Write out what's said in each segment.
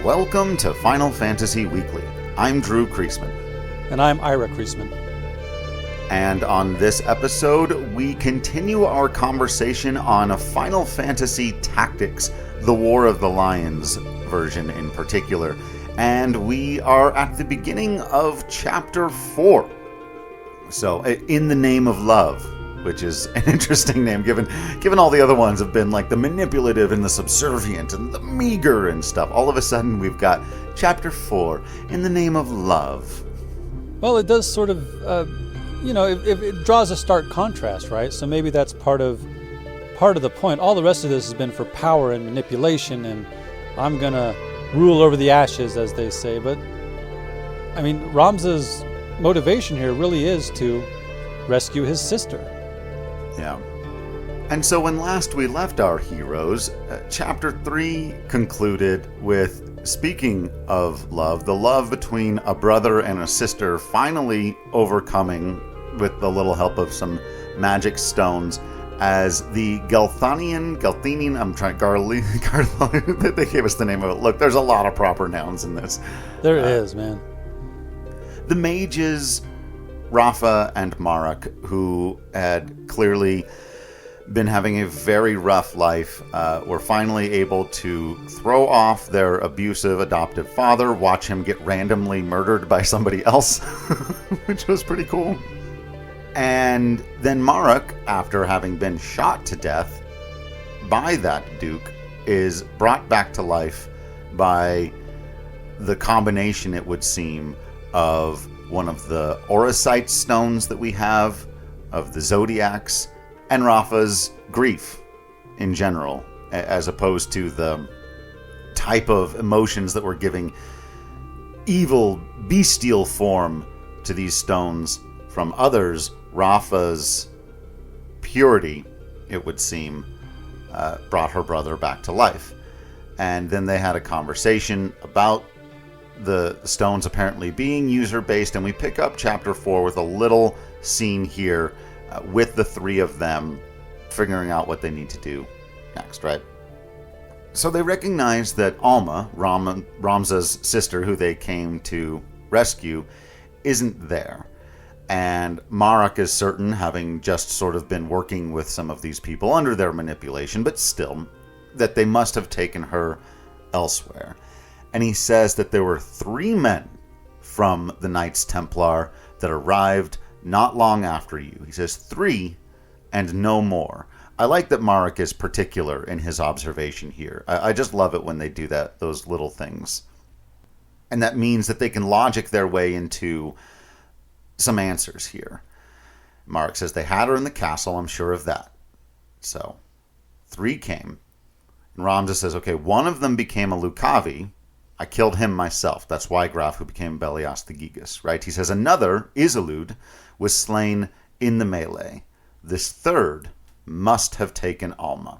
Welcome to Final Fantasy Weekly. I'm Drew Kreisman. And I'm Ira Kreisman. And on this episode, we continue our conversation on Final Fantasy Tactics, the War of the Lions version in particular. And we are at the beginning of Chapter 4. So, In the Name of Love, which is an interesting name, given all the other ones have been like the manipulative and the subservient and the meager and stuff. All of a sudden, we've got Chapter 4, In the Name of Love. Well, it does sort of, it draws a stark contrast, right? So maybe that's part of the point. All the rest of this has been for power and manipulation, and I'm going to rule over the ashes, as they say. But, I mean, Ramza's motivation here really is to rescue his sister. Yeah. And so when last we left our heroes, Chapter 3 concluded with, speaking of love, the love between a brother and a sister finally overcoming, with the little help of some magic stones, as the Galthanian, they gave us the name of it. Look, there's a lot of proper nouns in this. There is, man. The mages, Rafa and Marek, who had clearly been having a very rough life, were finally able to throw off their abusive adoptive father, watch him get randomly murdered by somebody else, which was pretty cool. And then Marek, after having been shot to death by that Duke, is brought back to life by the combination, it would seem, of one of the Orosite stones that we have, of the Zodiacs, and Rafa's grief in general, as opposed to the type of emotions that were giving evil, bestial form to these stones from others. Rafa's purity, it would seem, brought her brother back to life. And then they had a conversation about the stones apparently being user-based, and we pick up Chapter 4 with a little scene here with the three of them figuring out what they need to do next, right? So they recognize that Alma, Ramza's sister, who they came to rescue, isn't there. And Marek is certain, having just sort of been working with some of these people under their manipulation, but still, that they must have taken her elsewhere. And he says that there were 3 men from the Knights Templar that arrived not long after you. He says 3 and no more. I like that Marek is particular in his observation here. I just love it when they do that, those little things. And that means that they can logic their way into some answers here. Marek says they had her in the castle, I'm sure of that. So, 3 came. And Ramza says, okay, one of them became a Lucavi. I killed him myself. That's Wygraf, who became Belias the Gigas, right? He says another, Isolud, was slain in the melee. This third must have taken Alma.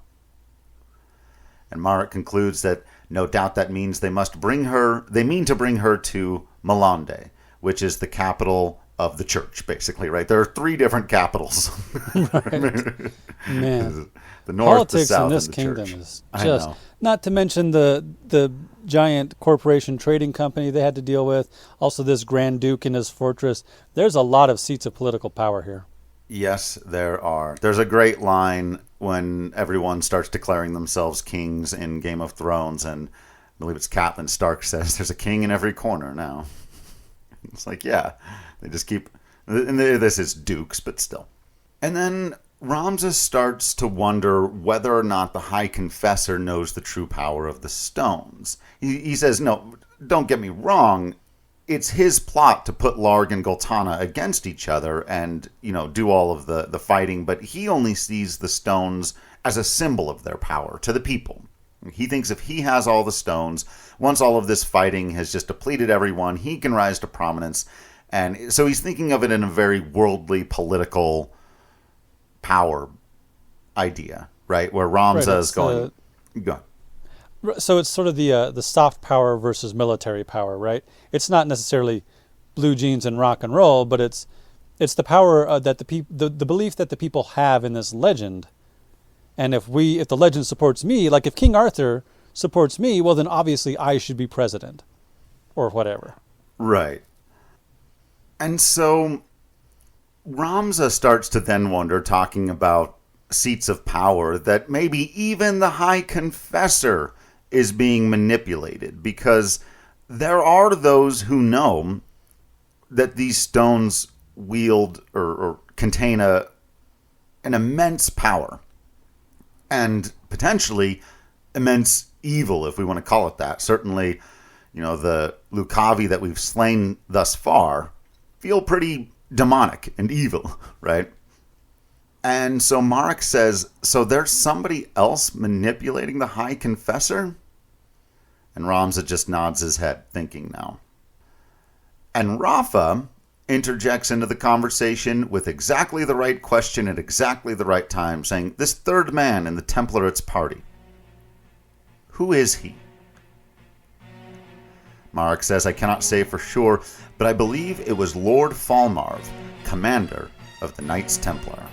And Marek concludes that no doubt that means they mean to bring her to Malande, which is the capital of the church, basically, right? There are 3 different capitals. Right. Man. The north, politics the south, in this and the kingdom church. is just, not to mention the giant corporation trading company they had to deal with, also this Grand Duke in his fortress. There's a lot of seats of political power here. Yes, there are. There's a great line when everyone starts declaring themselves kings in Game of Thrones, and I believe it's Catelyn Stark says, there's a king in every corner now. It's like, yeah, they just keep, and this is dukes, but still. And then Ramza starts to wonder whether or not the High Confessor knows the true power of the stones. He says, no, don't get me wrong, it's his plot to put Larg and Goltana against each other and, do all of the fighting, but he only sees the stones as a symbol of their power to the people. He thinks if he has all the stones, once all of this fighting has just depleted everyone, he can rise to prominence. And so he's thinking of it in a very worldly, political power idea, right? Where Ramza is going. Go on. So it's sort of the soft power versus military power, right? It's not necessarily blue jeans and rock and roll, but it's the power that the belief that the people have in this legend. And if the legend supports me, like if King Arthur supports me, well, then obviously I should be president. Or whatever. Right. And so Ramza starts to then wonder, talking about seats of power, that maybe even the High Confessor is being manipulated, because there are those who know that these stones wield or contain an immense power and potentially immense evil, if we want to call it that. Certainly, the Lucavi that we've slain thus far feel pretty demonic and evil, right? And so Marek says, so there's somebody else manipulating the High Confessor? And Ramza just nods his head, thinking now. And Rafa interjects into the conversation with exactly the right question at exactly the right time, saying, this third man in the Templarate's party, who is he? Marek says, I cannot say for sure, but I believe it was Lord Falmarv, commander of the Knights Templar.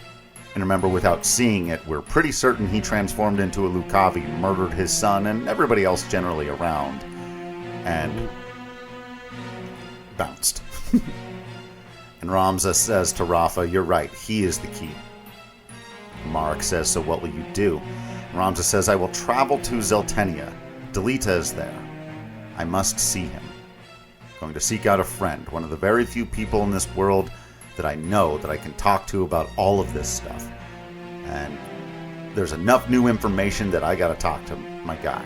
And remember, without seeing it, we're pretty certain he transformed into a Lucavi, murdered his son and everybody else generally around, and bounced. And Ramza says to Rafa, you're right, he is the key. Marek says, so what will you do? Ramza says, I will travel to Zeltenia. Delita is there. I must see him. I'm going to seek out a friend, one of the very few people in this world that I know that I can talk to about all of this stuff. And there's enough new information that I got to talk to my guy.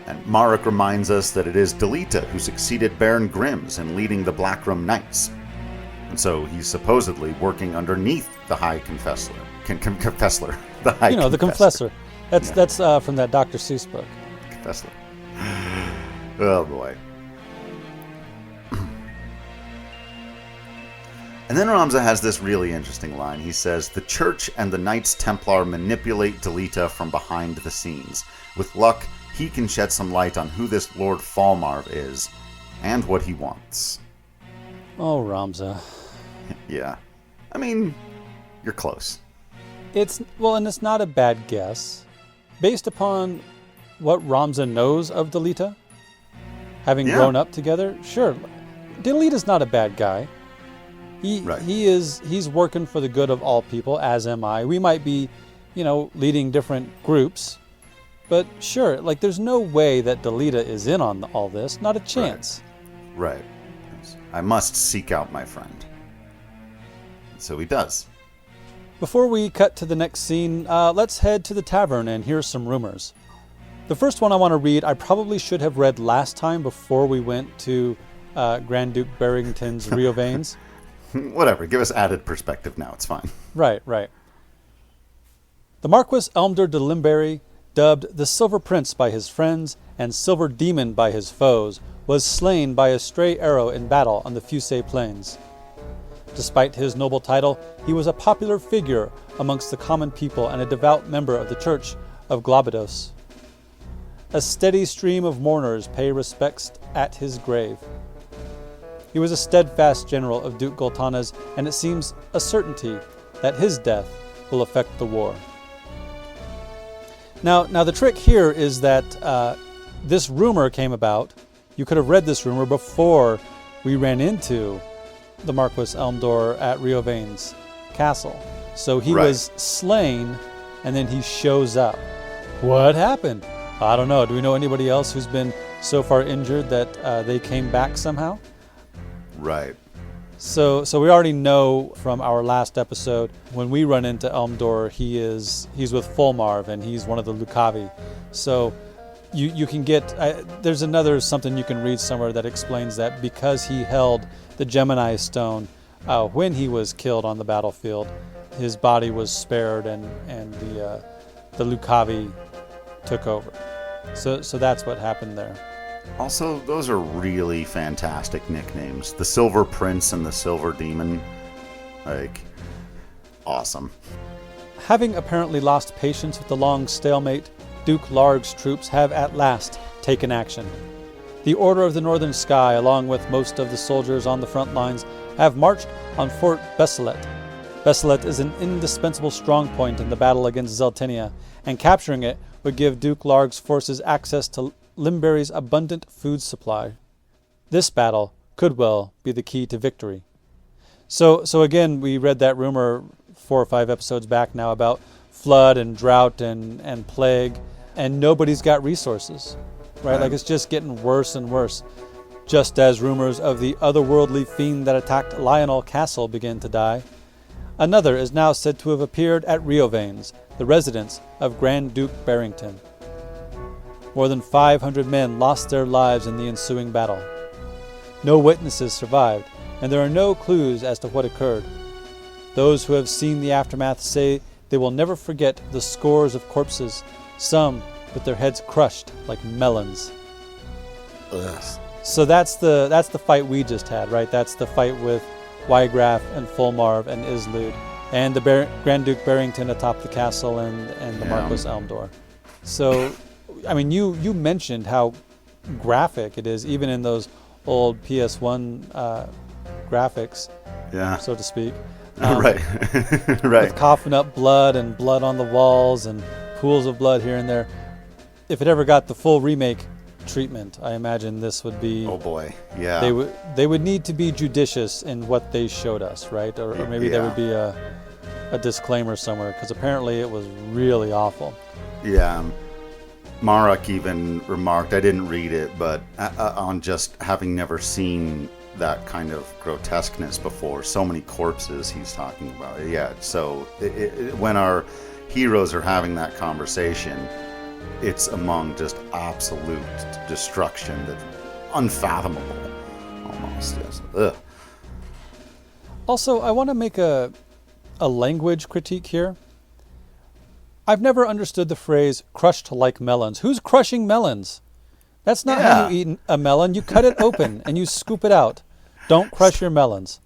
And Marek reminds us that it is Delita who succeeded Baron Grimms in leading the Blackroom Knights. And so he's supposedly working underneath the High Confessor. Confessor. The High Confessor. The Confessor. That's from that Dr. Seuss book. Confessor. Oh boy. And then Ramza has this really interesting line. He says, the Church and the Knights Templar manipulate Delita from behind the scenes. With luck, he can shed some light on who this Lord Falmarv is and what he wants. Oh, Ramza. Yeah. I mean, you're close. And it's not a bad guess. Based upon what Ramza knows of Delita, having grown up together, sure, Delita's not a bad guy. He's working for the good of all people, as am I. We might be, leading different groups, but sure, there's no way that Delita is in on all this. Not a chance. Right. I must seek out my friend. So he does. Before we cut to the next scene, let's head to the tavern and hear some rumors. The first one I want to read, I probably should have read last time before we went to Grand Duke Barrington's Rio Veins. Whatever, give us added perspective now, it's fine. Right. The Marquis Elmdor de Limberry, dubbed the Silver Prince by his friends and Silver Demon by his foes, was slain by a stray arrow in battle on the Fusay Plains. Despite his noble title, he was a popular figure amongst the common people and a devout member of the Church of Globados. A steady stream of mourners pay respects at his grave. He was a steadfast general of Duke Goltana's, and it seems a certainty that his death will affect the war. Now the trick here is that this rumor came about. You could have read this rumor before we ran into the Marquis Elmdor at Rio Veins Castle. So he was slain, and then he shows up. What happened? I don't know. Do we know anybody else who's been so far injured that they came back somehow? Right. So we already know from our last episode, when we run into Elmdor, he's with Fulmarv, and he's one of the Lucavi. So you can get, there's another something you can read somewhere that explains that because he held the Gemini Stone when he was killed on the battlefield, his body was spared, and the Lucavi took over. So that's what happened there. Also, those are really fantastic nicknames. The Silver Prince and the Silver Demon. Awesome. Having apparently lost patience with the long stalemate, Duke Larg's troops have at last taken action. The Order of the Northern Sky, along with most of the soldiers on the front lines, have marched on Fort Besselet. Besselet is an indispensable strongpoint in the battle against Zeltenia, and capturing it would give Duke Larg's forces access to Limberry's abundant food supply. This battle could well be the key to victory. So again, we read that rumor 4 or 5 episodes back now about flood and drought and plague, and nobody's got resources, right? Like, it's just getting worse and worse. Just as rumors of the otherworldly fiend that attacked Lionel Castle begin to die, another is now said to have appeared at Riovanes, the residence of Grand Duke Barrington. More than 500 men lost their lives in the ensuing battle. No witnesses survived, and there are no clues as to what occurred. Those who have seen the aftermath say they will never forget the scores of corpses, some with their heads crushed like melons. Ugh. So that's the fight we just had, right? That's the fight with Wygraf and Fulmarv and Islud, and the Grand Duke Barrington atop the castle and the Marquis Elmdor. So, I mean, you mentioned how graphic it is, even in those old PS1 graphics, so to speak. Right. With coughing up blood and blood on the walls and pools of blood here and there. If it ever got the full remake treatment, I imagine this would be... Oh boy, yeah. They would need to be judicious in what they showed us, right? Or maybe there would be a disclaimer somewhere, because apparently it was really awful. Yeah. Marek even remarked, I didn't read it, but on just having never seen that kind of grotesqueness before, so many corpses he's talking about. Yeah, so when our heroes are having that conversation, it's among just absolute destruction that's unfathomable, almost. Yes. Ugh. Also, I want to make a language critique here. I've never understood the phrase crushed like melons. Who's crushing melons? That's not how you eat a melon. You cut it open and you scoop it out. Don't crush your melons.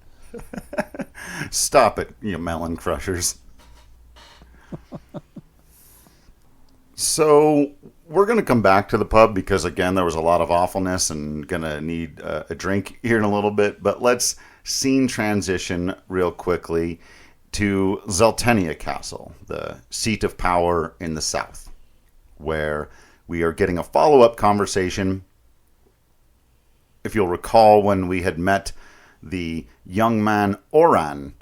Stop it, you melon crushers. So we're going to come back to the pub because, again, there was a lot of awfulness and going to need a drink here in a little bit. But let's scene transition real quickly to Zeltenia Castle, the seat of power in the south, where we are getting a follow-up conversation. If you'll recall, when we had met the young man Oran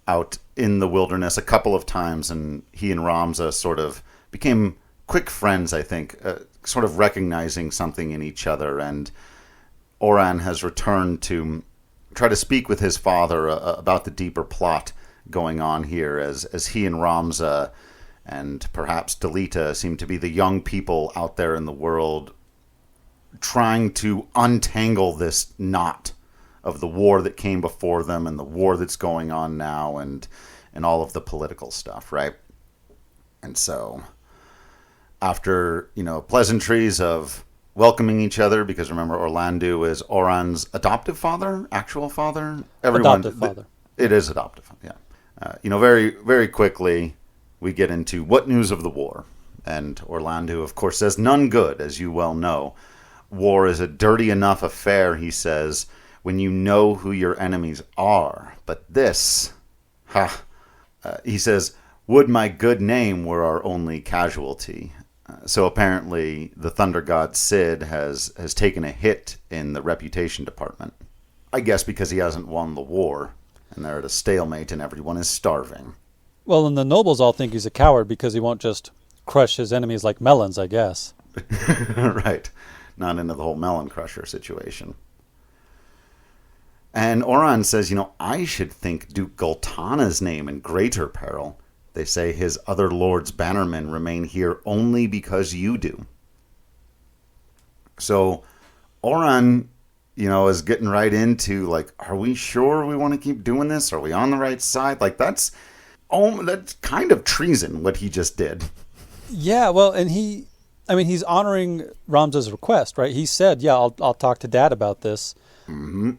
out in the wilderness a couple of times, and he and Ramza sort of became quick friends, I think, sort of recognizing something in each other, and Oran has returned to try to speak with his father about the deeper plot going on here, as he and Ramza and perhaps Delita seem to be the young people out there in the world trying to untangle this knot of the war that came before them and the war that's going on now and all of the political stuff, right? And so after, pleasantries of welcoming each other, because remember, Orlando is Oran's adoptive father, actual father. Adoptive father. It is adoptive, yeah. Very, very quickly, we get into what news of the war. And Orlando, of course, says none good, as you well know. War is a dirty enough affair, he says, when you know who your enemies are. But this, he says, would my good name were our only casualty. So apparently the Thunder God Cid has taken a hit in the reputation department. I guess because he hasn't won the war, and they're at a stalemate and everyone is starving. Well, and the nobles all think he's a coward because he won't just crush his enemies like melons, I guess. Right. Not into the whole melon crusher situation. And Oran says, I should think Duke Gultana's name in greater peril. They say his other lords' bannermen remain here only because you do. So Oran, is getting right into, are we sure we want to keep doing this? Are we on the right side? That's kind of treason, what he just did. Yeah, well, and he's honoring Ramza's request, right? He said, I'll talk to Dad about this. Mm-hmm.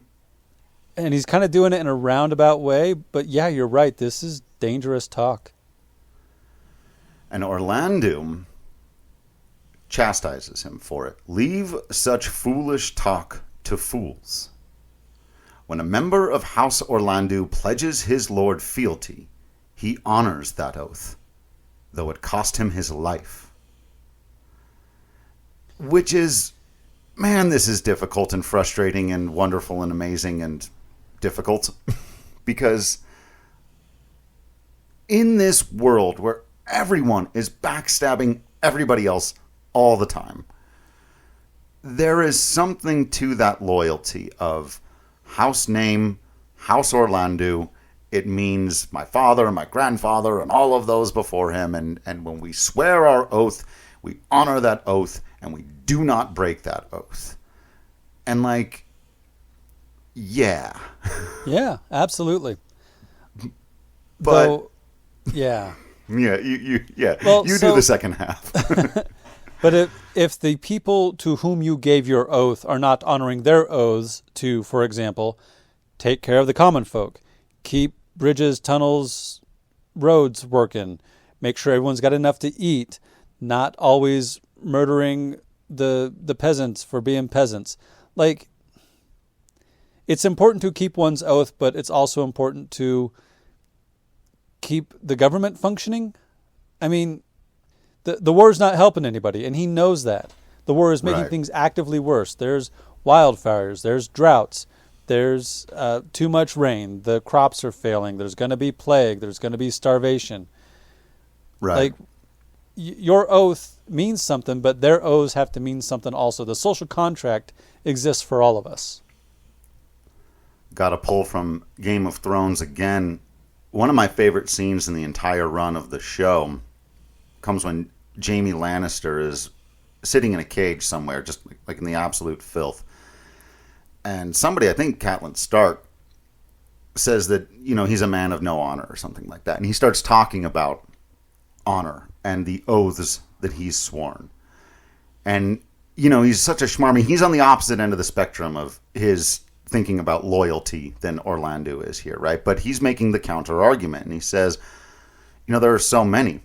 And he's kind of doing it in a roundabout way, but yeah, you're right. This is dangerous talk. And Orlando chastises him for it. Leave such foolish talk to fools. When a member of House Orlando pledges his lord fealty, he honors that oath, though it cost him his life. Which is, man, this is difficult and frustrating and wonderful and amazing and difficult. Because in this world where everyone is backstabbing everybody else all the time, there is something to that loyalty of house name, House Orlando. It means my father and my grandfather and all of those before him. And when we swear our oath, we honor that oath and we do not break that oath. And like, yeah. Yeah, absolutely. But Though, yeah. yeah, you Well, you do the second half. But if the people to whom you gave your oath are not honoring their oaths to, for example, take care of the common folk, keep bridges, tunnels, roads working, make sure everyone's got enough to eat, not always murdering the peasants for being peasants. Like, it's important to keep one's oath, but it's also important to keep the government functioning. I mean, the war is not helping anybody, and he knows that. The war is making things actively worse. There's wildfires, there's droughts, there's too much rain, the crops are failing, there's going to be plague, there's going to be starvation. Right. Like, your oath means something, but their oaths have to mean something also. The social contract exists for all of us. Got a pull from Game of Thrones again. One of my favorite scenes in the entire run of the show comes when Jaime Lannister is sitting in a cage somewhere, just like in the absolute filth. And somebody, I think Catelyn Stark, says that, he's a man of no honor or something like that. And he starts talking about honor and the oaths that he's sworn. And, he's such a schmarmy. He's on the opposite end of the spectrum of his thinking about loyalty than Orlando is here, right? But he's making the counter argument. And he says, there are so many.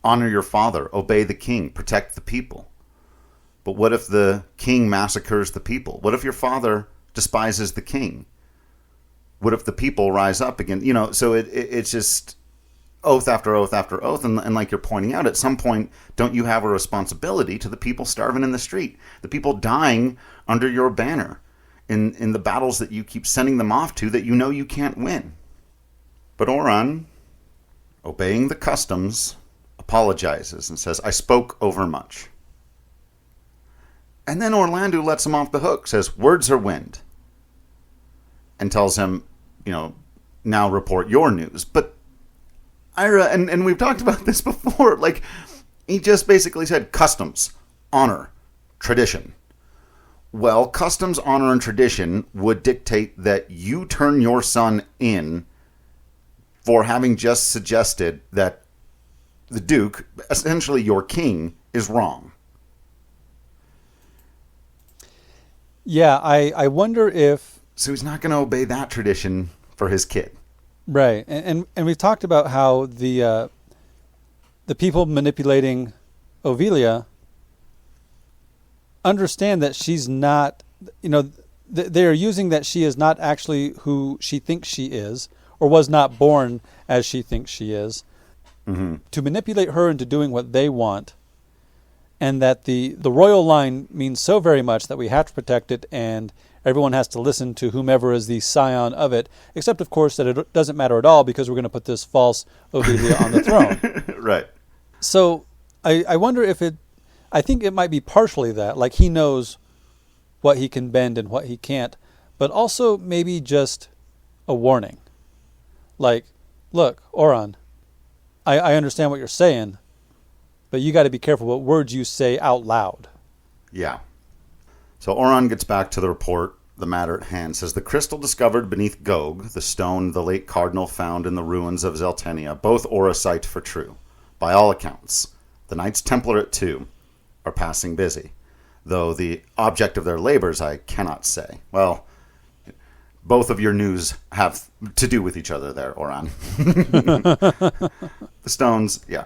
Honor your father, obey the king, protect the people. But what if the king massacres the people? What if your father despises the king? What if the people rise up again? So it's just oath after oath after oath. And like you're pointing out, at some point, don't you have a responsibility to the people starving in the street? The people dying under your banner in the battles that you keep sending them off to that you can't win. But Oron, obeying the customs, apologizes and says, I spoke overmuch. And then Orlando lets him off the hook, says, words are wind. And tells him, now report your news. But Ira, and we've talked about this before, like, he just basically said customs, honor, tradition. Well, customs, honor, and tradition would dictate that you turn your son in for having just suggested that the Duke, essentially your king, is wrong. Yeah, I wonder if... So he's not going to obey that tradition for his kid. Right. And we've talked about how the people manipulating Ovelia understand that she's not... they are using that she is not actually who she thinks she is, or was not born as she thinks she is, to manipulate her into doing what they want, and that the royal line means so very much that we have to protect it, and everyone has to listen to whomever is the scion of it, except, of course, that it doesn't matter at all because we're going to put this false Ovelia on the throne. Right. So I wonder if I think it might be partially that, like he knows what he can bend and what he can't, but also maybe just a warning. Like, look, Oron, I understand what you're saying, but you got to be careful what words you say out loud. Yeah. So Oron gets back to the report, the matter at hand. Says, the crystal discovered beneath Gog, the stone the late cardinal found in the ruins of Zeltenia, both Aura cite for true. By all accounts, the Knights Templar at 2 are passing busy, though the object of their labors I cannot say. Well, both of your news have to do with each other there, Oron. The stones, yeah.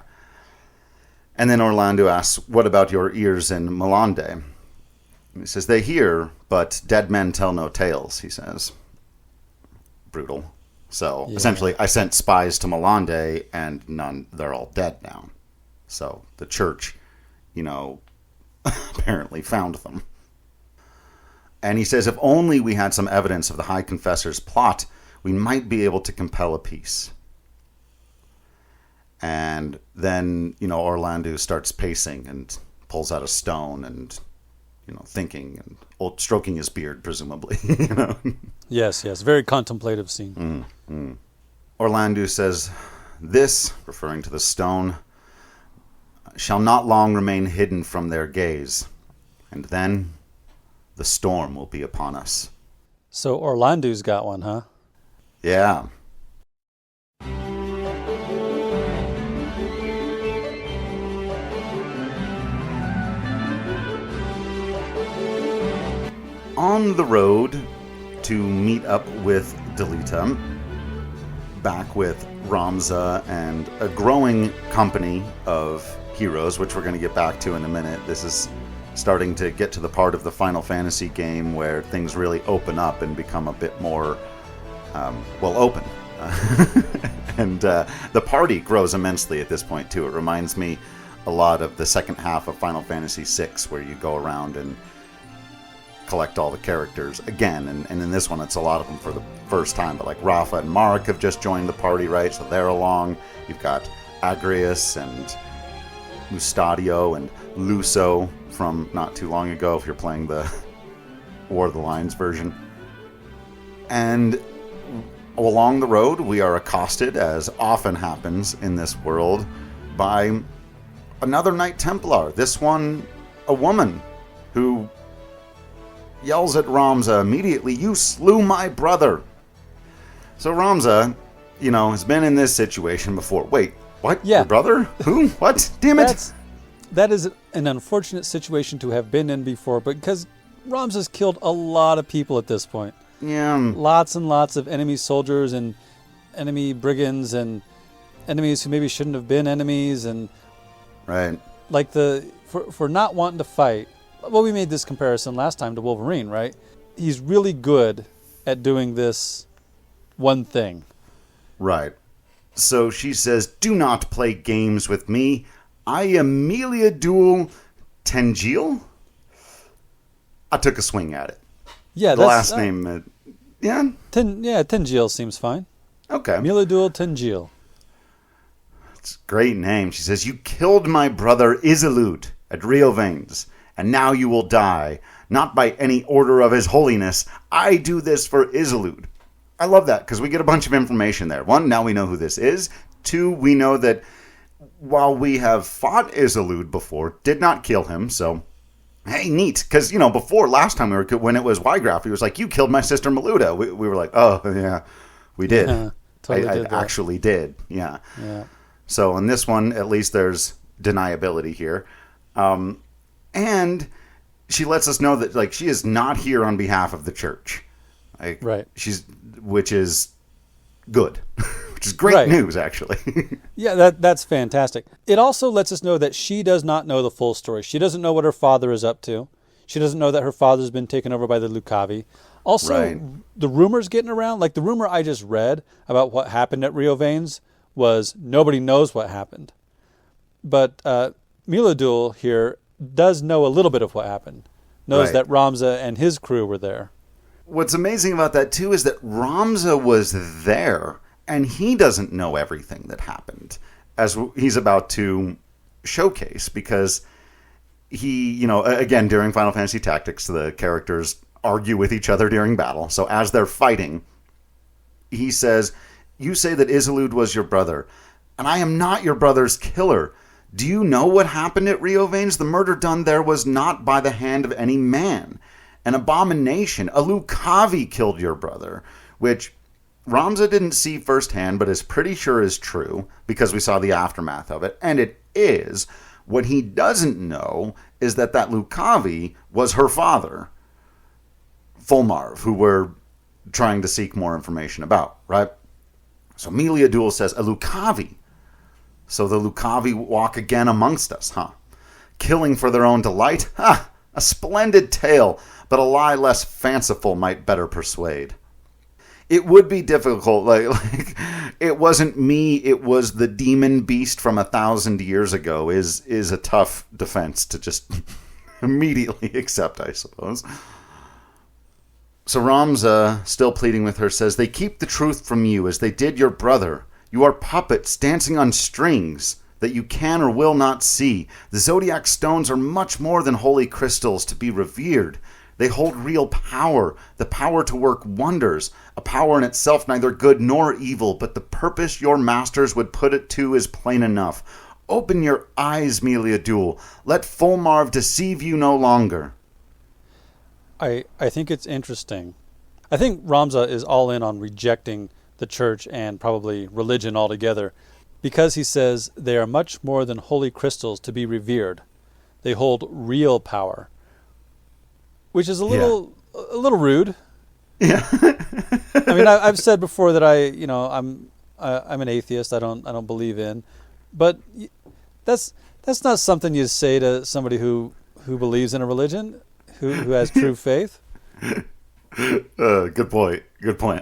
And then Orlando asks, what about your ears in Melande? He says, they hear, but dead men tell no tales, he says. Brutal. So, essentially, I sent spies to Melande, and none, they're all dead now. So, the church, apparently found them. And he says, if only we had some evidence of the High Confessor's plot, we might be able to compel a peace. And then, Orlando starts pacing and pulls out a stone and, thinking and stroking his beard, presumably. Yes, very contemplative scene. Orlando says, this, referring to the stone, shall not long remain hidden from their gaze. And then the storm will be upon us. So Orlando's got one, huh? Yeah. On the road to meet up with Delita, back with Ramza and a growing company of heroes, which we're going to get back to in a minute. This is starting to get to the part of the Final Fantasy game where things really open up and become a bit more, open. And the party grows immensely at this point, too. It reminds me a lot of the second half of Final Fantasy VI, where you go around and collect all the characters again, and in this one it's a lot of them for the first time, but like Rafa and Marek have just joined the party, right? So they're along. You've got Agrius and Mustadio and Luso from not too long ago, if you're playing the War of the Lions version. And along the road we are accosted, as often happens in this world, by another Knight Templar. This one a woman who yells at Ramza immediately, "You slew my brother!" So Ramza, has been in this situation before. Wait, what? Yeah. Your brother? Who? What? Damn it! That is an unfortunate situation to have been in before, because Ramza's killed a lot of people at this point. Yeah. Lots and lots of enemy soldiers and enemy brigands and enemies who maybe shouldn't have been enemies, and right. Like for not wanting to fight. Well, we made this comparison last time to Wolverine, right? He's really good at doing this one thing. Right. So she says, "Do not play games with me. I am Beowulf Tengil." I took a swing at it. Yeah, the last name. Yeah? Tengil seems fine. Okay. Beowulf Tengil. It's a great name. She says, "You killed my brother Isolde at Riovanes. And now you will die, not by any order of his holiness. I do this for Isolde." I love that, because we get a bunch of information there. One, now we know who this is. Two, we know that while we have fought Isolde before, did not kill him, so, hey, neat. Because, before, last time when it was Wygraf, he was like, "You killed my sister Maluda." We were like, oh, yeah, we did. Yeah, totally I did that. actually did, yeah. Yeah. So on this one, at least there's deniability here. And she lets us know that, she is not here on behalf of the church. Right. Which is good. Which is great news, actually. Yeah, that's fantastic. It also lets us know that she does not know the full story. She doesn't know what her father is up to. She doesn't know that her father's been taken over by the Lucavi. Also, the rumors getting around, like the rumor I just read about what happened at Riovanes was nobody knows what happened. But Beowulf here does know a little bit of what happened. Knows that Ramza and his crew were there. What's amazing about that, too, is that Ramza was there, and he doesn't know everything that happened, as he's about to showcase, because he, again, during Final Fantasy Tactics, the characters argue with each other during battle. So as they're fighting, he says, "You say that Isolde was your brother, and I am not your brother's killer. Do you know what happened at Riovanes? The murder done there was not by the hand of any man. An abomination, a Lucavi killed your brother," which Ramza didn't see firsthand, but is pretty sure is true, because we saw the aftermath of it, and it is. What he doesn't know is that Lucavi was her father, Fulmarv, who we're trying to seek more information about, right? So Beowulf says, "A Lucavi. So the Lucavi walk again amongst us, huh? Killing for their own delight? Ha! A splendid tale, but a lie less fanciful might better persuade." It would be difficult, like it wasn't me, it was the demon beast from 1,000 years ago is a tough defense to just immediately accept, I suppose. So Ramza, still pleading with her, says, "They keep the truth from you as they did your brother. You are puppets dancing on strings that you can or will not see. The zodiac stones are much more than holy crystals to be revered. They hold real power, the power to work wonders, a power in itself neither good nor evil, but the purpose your masters would put it to is plain enough. Open your eyes, Meliadul. Let Fulmarv deceive you no longer." I think it's interesting. I think Ramza is all in on rejecting the church and probably religion altogether because he says they are much more than holy crystals to be revered. They hold real power, which is a little rude. Yeah. I mean, I've said before that I'm an atheist. I don't believe in, but that's not something you say to somebody who believes in a religion, who has true faith. Good point.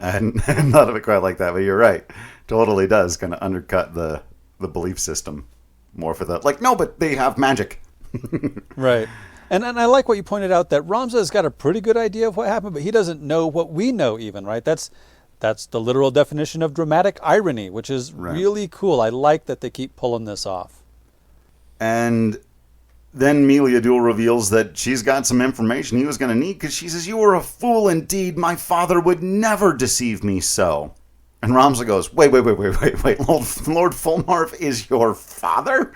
I hadn't thought of it quite like that, but you're right. Totally does kind of undercut the belief system more for the no, but they have magic. Right. And I like what you pointed out that Ramza has got a pretty good idea of what happened, but he doesn't know what we know even, right? That's the literal definition of dramatic irony, which is really cool. I like that they keep pulling this off. And then Meliadul reveals that she's got some information he was going to need because she says, "You are a fool indeed. My father would never deceive me so." And Ramza goes, wait. Lord Fulmarv is your father?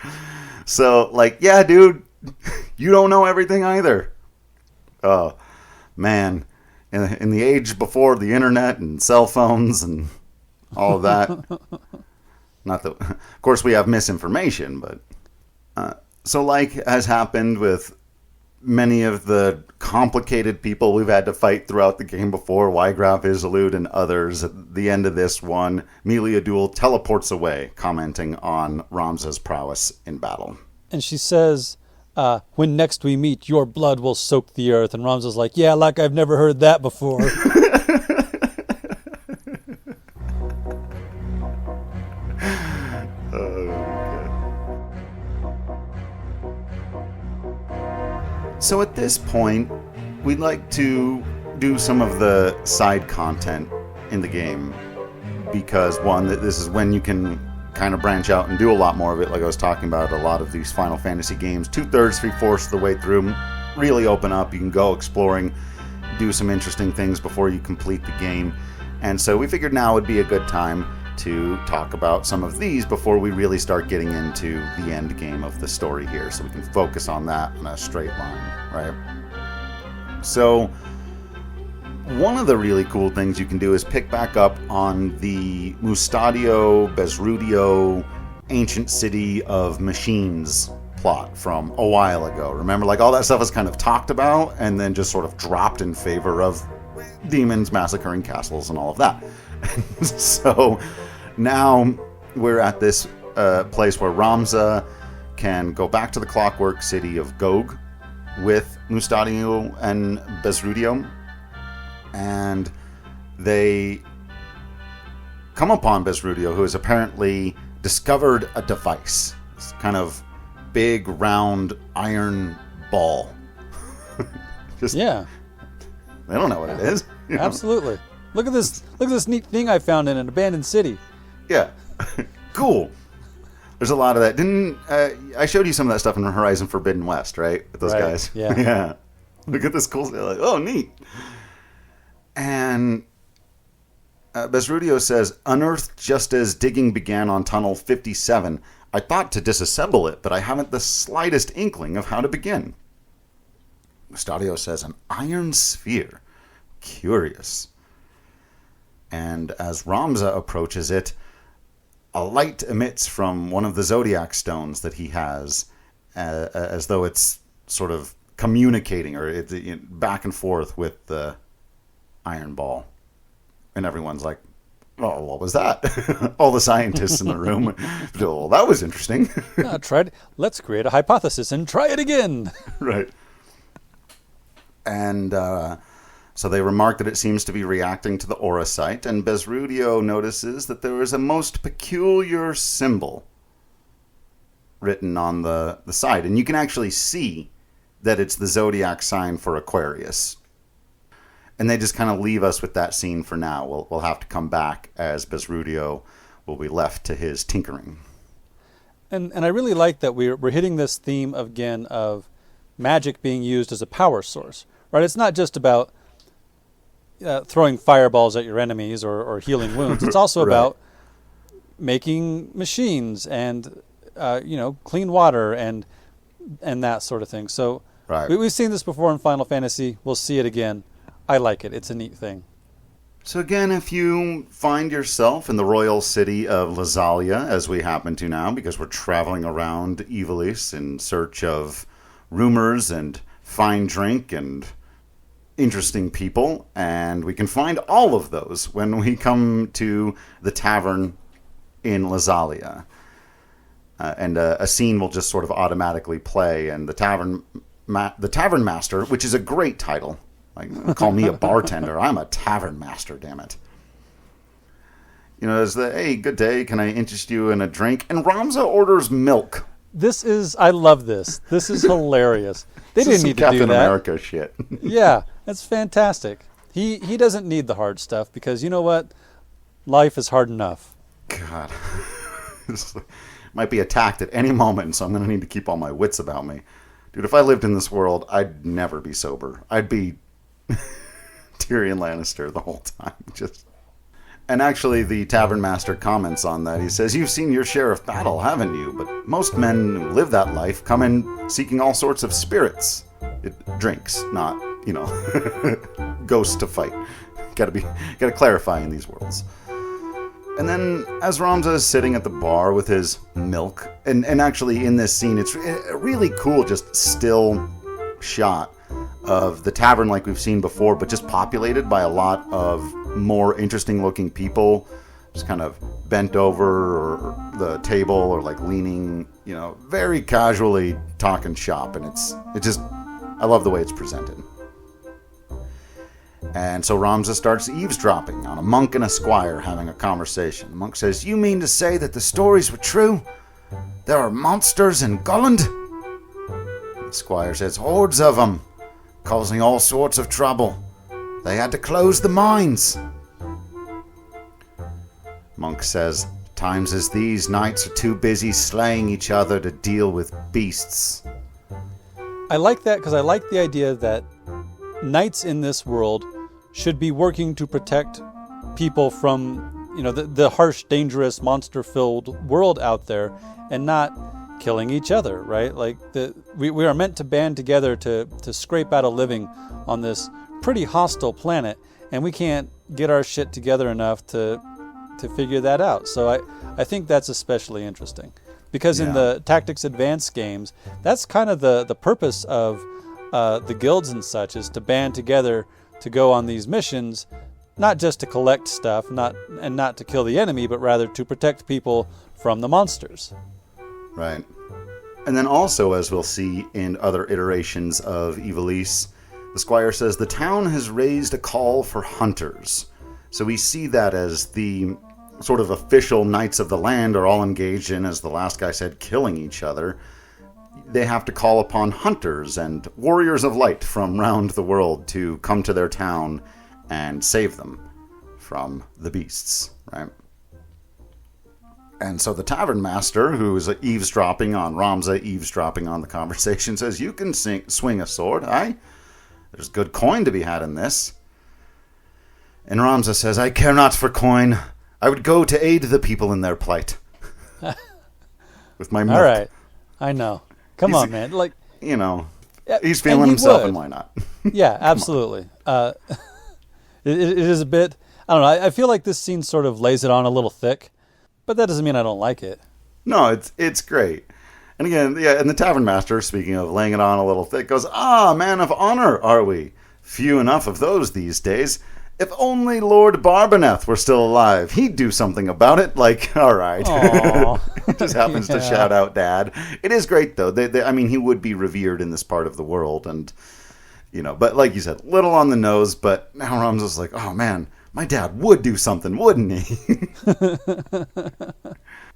So, yeah, dude, you don't know everything either. Oh, man. In the age before the internet and cell phones and all of that. Not that, of course, we have misinformation, but... So has happened with many of the complicated people we've had to fight throughout the game before, Wygraf, Isolde, and others, at the end of this one, Meliadul teleports away, commenting on Ramza's prowess in battle. And she says, "When next we meet, your blood will soak the earth." And Ramza's like, "Yeah, like I've never heard that before." So at this point, we'd like to do some of the side content in the game because, one, this is when you can kind of branch out and do a lot more of it, like I was talking about a lot of these Final Fantasy games. 2/3, 3/4 of the way through really open up. You can go exploring, do some interesting things before you complete the game. And so we figured now would be a good time to talk about some of these before we really start getting into the end game of the story here, so we can focus on that in a straight line, right? So one of the really cool things you can do is pick back up on the Mustadio, Besrudio, Ancient City of Machines plot from a while ago. Remember, all that stuff was kind of talked about and then just sort of dropped in favor of demons massacring castles and all of that. So now we're at this place where Ramza can go back to the clockwork city of Gog with Mustadio and Besrudio, and they come upon Besrudio, who has apparently discovered a device, this kind of big round iron ball. Yeah, they don't know what it is. Absolutely. Look at this neat thing I found in an abandoned city. Yeah. Cool. There's a lot of that. Didn't I showed you some of that stuff in Horizon Forbidden West, right? With those guys. Yeah. Yeah. Look at this cool stuff. Oh, neat. And Besrudio says, "Unearthed just as digging began on Tunnel 57. I thought to disassemble it, but I haven't the slightest inkling of how to begin." Mustadio says, "An iron sphere. Curious." And as Ramza approaches it, a light emits from one of the zodiac stones that he has, as though it's sort of communicating or it's back and forth with the iron ball. And everyone's like, "Oh, what was that?" All the scientists in the room. "Well, that was interesting." Let's create a hypothesis and try it again. Right. And so they remark that it seems to be reacting to the aura site, and Besrudio notices that there is a most peculiar symbol written on the side. And you can actually see that it's the zodiac sign for Aquarius. And they just kind of leave us with that scene for now. We'll have to come back as Besrudio will be left to his tinkering. And I really like that we're hitting this theme again of magic being used as a power source, right? It's not just about throwing fireballs at your enemies or healing wounds. It's also right. about making machines and clean water and that sort of thing. So right. we've seen this before in Final Fantasy. We'll see it again. I like it. It's a neat thing. So again, if you find yourself in the royal city of Lazalia, as we happen to now, because we're traveling around Ivalice in search of rumors and fine drink and interesting people, and we can find all of those when we come to the tavern in Lazalia. And a scene will just sort of automatically play, and the tavern master, which is a great title. Like, call me a bartender. I'm a tavern master, damn it. Hey, good day. Can I interest you in a drink? And Ramza orders milk. I love this. This is hilarious. They didn't need to do that. Captain America shit. Yeah, that's fantastic. He doesn't need the hard stuff because you know what? Life is hard enough. God. Might be attacked at any moment, so I'm going to need to keep all my wits about me. Dude, if I lived in this world, I'd never be sober. I'd be Tyrion Lannister the whole time. And actually, the tavern master comments on that. He says, "You've seen your share of battle, haven't you? But most men who live that life come in seeking all sorts of spirits. Drinks, not, ghosts to fight. Gotta clarify in these worlds." And then, as Ramza is sitting at the bar with his milk, and actually in this scene, it's a really cool, just still shot of the tavern like we've seen before, but just populated by a lot of more interesting looking people, just kind of bent over or the table or like leaning, very casually talking shop. And I love the way it's presented. And so Ramza starts eavesdropping on a monk and a squire having a conversation. The monk says, "You mean to say that the stories were true? There are monsters in Gulland?" The squire says, "Hordes of them, causing all sorts of trouble. They had to close the mines." Monk says, "Times as these, knights are too busy slaying each other to deal with beasts." I like that because I like the idea that knights in this world should be working to protect people from, the harsh, dangerous, monster-filled world out there and not killing each other, right? Like we are meant to band together to scrape out a living on this pretty hostile planet, and we can't get our shit together enough to figure that out. So I think that's especially interesting because in the Tactics Advanced games, that's kind of the purpose of the guilds and such, is to band together to go on these missions, not just to collect stuff, not to kill the enemy, but rather to protect people from the monsters. Right. And then also, as we'll see in other iterations of Ivalice, the squire says the town has raised a call for hunters. So we see that as the sort of official knights of the land are all engaged in, as the last guy said, killing each other. They have to call upon hunters and warriors of light from round the world to come to their town and save them from the beasts, right? And so the tavern master, who is eavesdropping on Ramza, eavesdropping on the conversation, says, "You can swing a sword, aye? There's good coin to be had in this." And Ramza says, "I care not for coin. I would go to aid the people in their plight." With my milk. All right. I know. Come on, man. Like, he's feeling himself, and why not? Yeah, absolutely. It is a bit, I don't know, I feel like this scene sort of lays it on a little thick, but that doesn't mean I don't like it. No, it's great. And again, and the tavern master, speaking of laying it on a little thick, goes, "Man of honor, are we? Few enough of those these days. If only Lord Barbaneth were still alive, he'd do something about it." Like, all right. He just happens to shout out Dad. It is great, though. He would be revered in this part of the world. And, but like you said, little on the nose. But now Ramza's like, oh, man, my dad would do something, wouldn't he?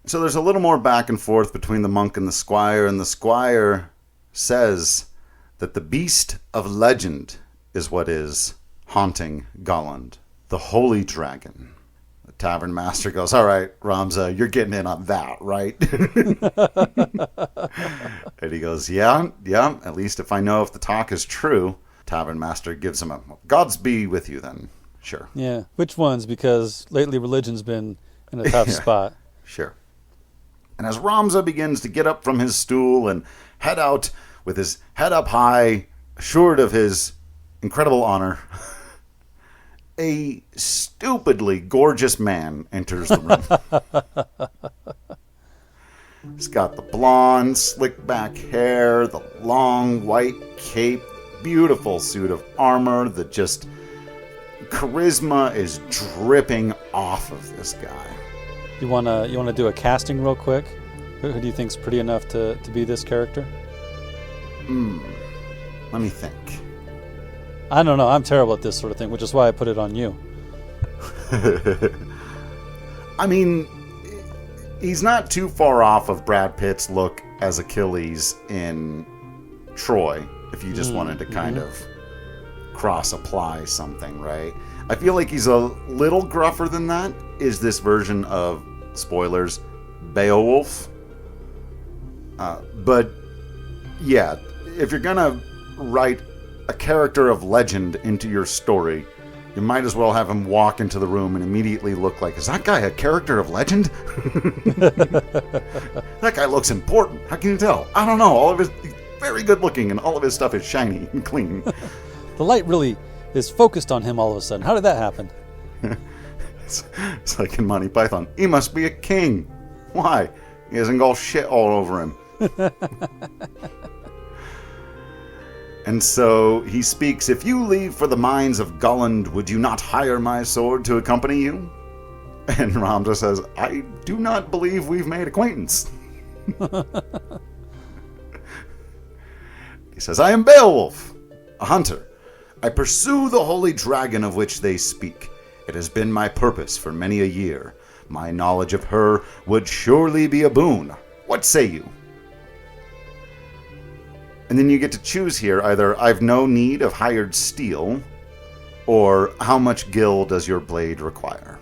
So there's a little more back and forth between the monk and the squire. And the squire says that the beast of legend is what is haunting Golland, the holy dragon. The tavern master goes, all right, Ramza, you're getting in on that, right? And he goes, yeah, at least if I know if the talk is true. Tavern master gives him a, Gods be with you then. Sure. Yeah. Which ones? Because lately religion's been in a tough spot. Sure. And as Ramza begins to get up from his stool and head out with his head up high, assured of his incredible honor, a stupidly gorgeous man enters the room. He's got the blonde, slick back hair, the long white cape, beautiful suit of armor that just charisma is dripping off of this guy. You wanna do a casting real quick? Who do you think's pretty enough to be this character? Let me think. I don't know. I'm terrible at this sort of thing, which is why I put it on you. I mean, he's not too far off of Brad Pitt's look as Achilles in Troy, if you just wanted to kind of cross-apply something, right? I feel like he's a little gruffer than that. Is this version of, spoilers, Beowulf? But, yeah, if you're gonna write a character of legend into your story, you might as well have him walk into the room and immediately look like, is that guy a character of legend? That guy looks important. How can you tell? I don't know. He's very good looking and all of his stuff is shiny and clean. The light really is focused on him all of a sudden. How did that happen? It's like in Monty Python. He must be a king. Why? He hasn't got shit all over him. And so he speaks, if you leave for the mines of Golland, would you not hire my sword to accompany you? And Ramza says, I do not believe we've made acquaintance. He says, I am Beowulf, a hunter. I pursue the holy dragon of which they speak. It has been my purpose for many a year. My knowledge of her would surely be a boon. What say you? And then you get to choose here either I've no need of hired steel, or how much gil does your blade require?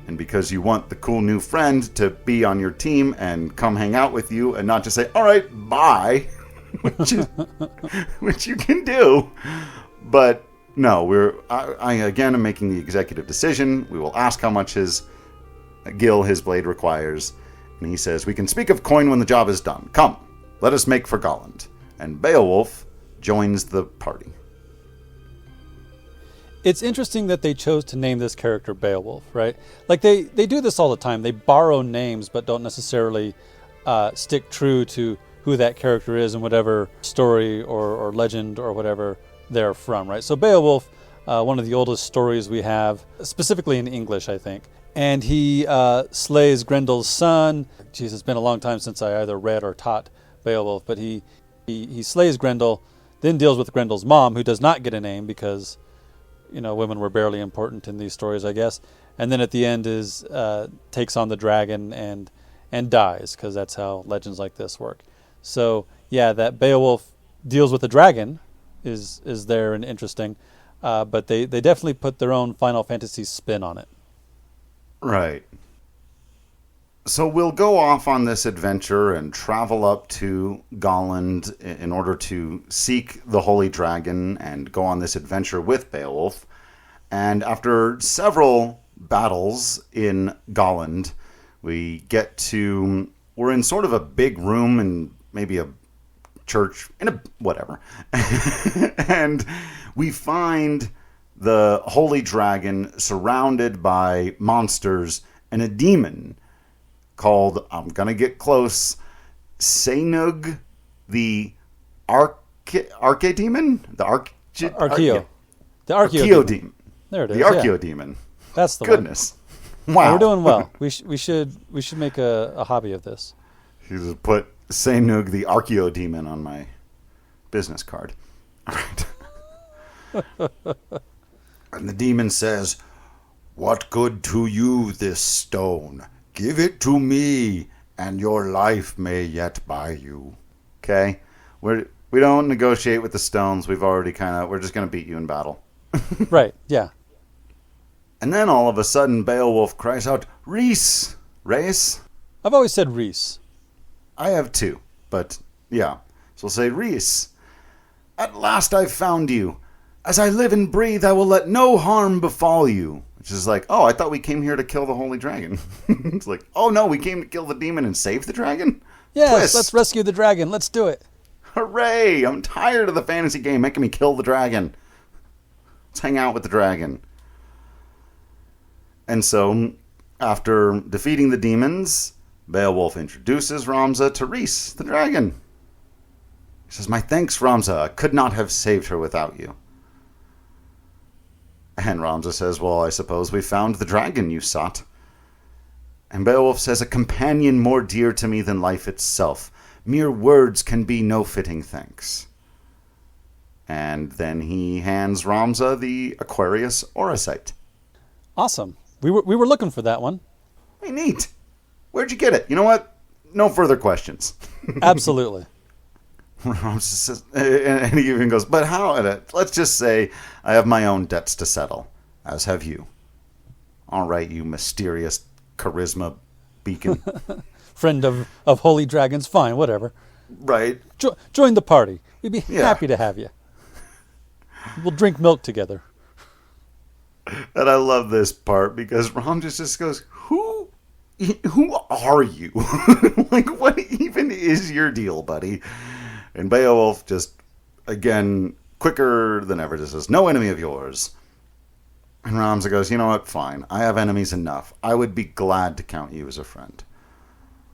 And because you want the cool new friend to be on your team and come hang out with you and not just say, all right, bye, which you can do. But no, I again am making the executive decision. We will ask how much his blade requires. And he says, we can speak of coin when the job is done. Come. Let us make for Golland. And Beowulf joins the party. It's interesting that they chose to name this character Beowulf, right? Like they do this all the time. They borrow names but don't necessarily stick true to who that character is in whatever story or legend or whatever they're from, right? So Beowulf, one of the oldest stories we have, specifically in English, I think. And he slays Grendel's son. Geez, it's been a long time since I either read or taught Beowulf, but he slays Grendel, then deals with Grendel's mom, who does not get a name because, women were barely important in these stories, I guess. And then at the end is takes on the dragon and dies, because that's how legends like this work. So yeah, that Beowulf deals with the dragon is there and interesting, but they definitely put their own Final Fantasy spin on it. Right. So we'll go off on this adventure and travel up to Golland in order to seek the Holy Dragon and go on this adventure with Beowulf. And after several battles in Golland, we're in sort of a big room in maybe a church, whatever. And we find the Holy Dragon surrounded by monsters and a demon called, I'm going to get close, Senug the Archedemon? Archeo. The Archaeodemon. There it is. The Archaeodemon. That's the Goodness. one. Wow. We're doing well. We should make a hobby of this. You just put Senug the Archaeodemon on my business card. All right. And the demon says, what good to you this stone? Give it to me, and your life may yet buy you. Okay? We don't negotiate with the stones. We're just going to beat you in battle. Right, yeah. And then all of a sudden, Beowulf cries out, Reese! Race? I've always said Reese. I have too, but yeah. So we'll say, Reese, at last I've found you. As I live and breathe, I will let no harm befall you. Which is like, oh, I thought we came here to kill the holy dragon. It's like, oh no, we came to kill the demon and save the dragon? Yes, Twist. let's rescue the dragon. Let's do it. Hooray! I'm tired of the fantasy game making me kill the dragon. Let's hang out with the dragon. And so, after defeating the demons, Beowulf introduces Ramza to Reese, the dragon. He says, my thanks, Ramza. I could not have saved her without you. And Ramza says, well, I suppose we found the dragon you sought. And Beowulf says, a companion more dear to me than life itself. Mere words can be no fitting thanks. And then he hands Ramza the Aquarius Orosite. Awesome. We were looking for that one. Hey, neat. Where'd you get it? You know what? No further questions. Absolutely. Ramza says, and he even goes, but how? Let's just say I have my own debts to settle, as have you. All right, you mysterious charisma beacon. Friend of holy dragons, fine, whatever. Right. Join the party. We'd be happy to have you. We'll drink milk together. And I love this part because Ramjas just goes, who are you? Like, what even is your deal, buddy? And Beowulf just, again, quicker than ever, just says, no enemy of yours. And Ramza goes, you know what, fine. I have enemies enough. I would be glad to count you as a friend.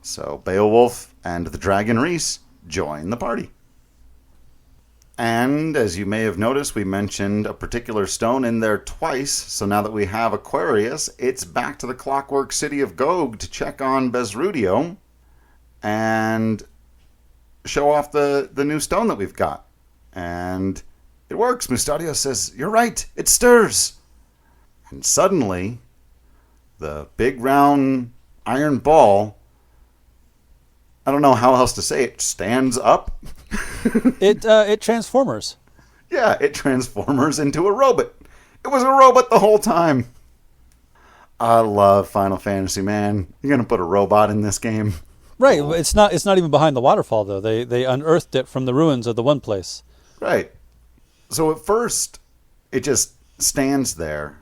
So Beowulf and the dragon Reese join the party. And as you may have noticed, we mentioned a particular stone in there twice. So now that we have Aquarius, it's back to the clockwork city of Gog to check on Besrudio and show off the new stone that we've got. And it works. Mustadio says, you're right, it stirs. And suddenly, the big round iron ball, I don't know how else to say it, stands up. It transformers. Yeah, it transforms into a robot. It was a robot the whole time. I love Final Fantasy, man. You're going to put a robot in this game? Right. It's not even behind the waterfall, though. They unearthed it from the ruins of the one place. Right. So at first, it just stands there.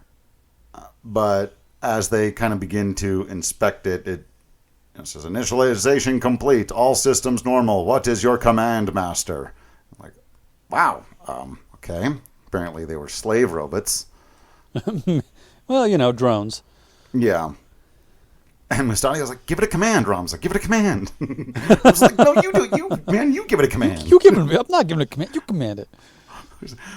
But as they kind of begin to inspect it, it says, initialization complete. All systems normal. What is your command, Master? I'm like, wow. Okay. Apparently they were slave robots. Well, drones. Yeah. And Mustadio's like, give it a command, Ramza. Give it a command. I was like, no, you do. You give it a command. You give it. I'm not giving it a command. You command it.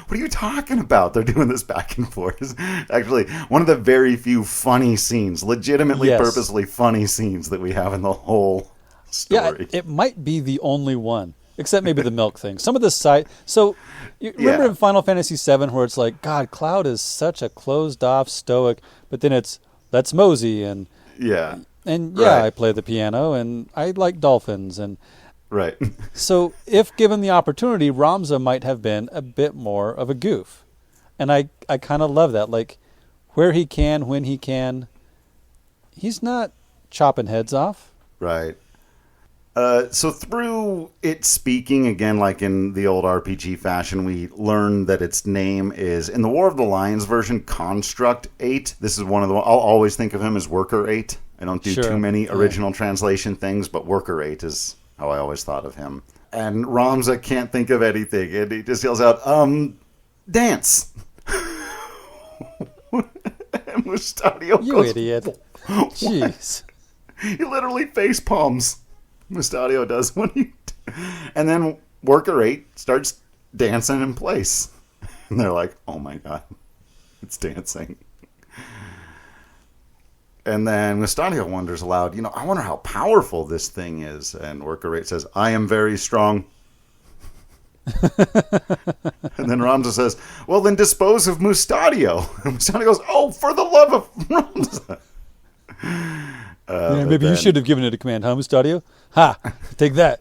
What are you talking about? They're doing this back and forth. It's actually, one of the very few funny scenes, legitimately purposely funny scenes that we have in the whole story. Yeah, it might be the only one, except maybe the milk thing. Some of the side. So, you remember in Final Fantasy VII where it's like, God, Cloud is such a closed-off stoic, but then it's, let's mosey, and right. I play the piano, and I like dolphins, and right. So, if given the opportunity, Ramza might have been a bit more of a goof. And I kind of love that. Like, where he can, when he can, he's not chopping heads off. Right. So through it speaking, again, like in the old RPG fashion, we learn that its name is, in the War of the Lions version, Construct 8. This is one of the, I'll always think of him as Worker 8. I don't do too many original translation things, but Worker 8 is how I always thought of him. And Ramza can't think of anything, and he just yells out, dance. And Mustadio you goes, idiot. What? Jeez. He literally face palms. Mustadio does when he... And then Worker 8 starts dancing in place. And they're like, oh my god, it's dancing. And then Mustadio wonders aloud, I wonder how powerful this thing is. And Worker 8 says, I am very strong. And then Ramza says, well, then dispose of Mustadio. And Mustadio goes, oh, for the love of Ramza. Maybe you should have given it a command, huh, Mustadio? Ha! Take that.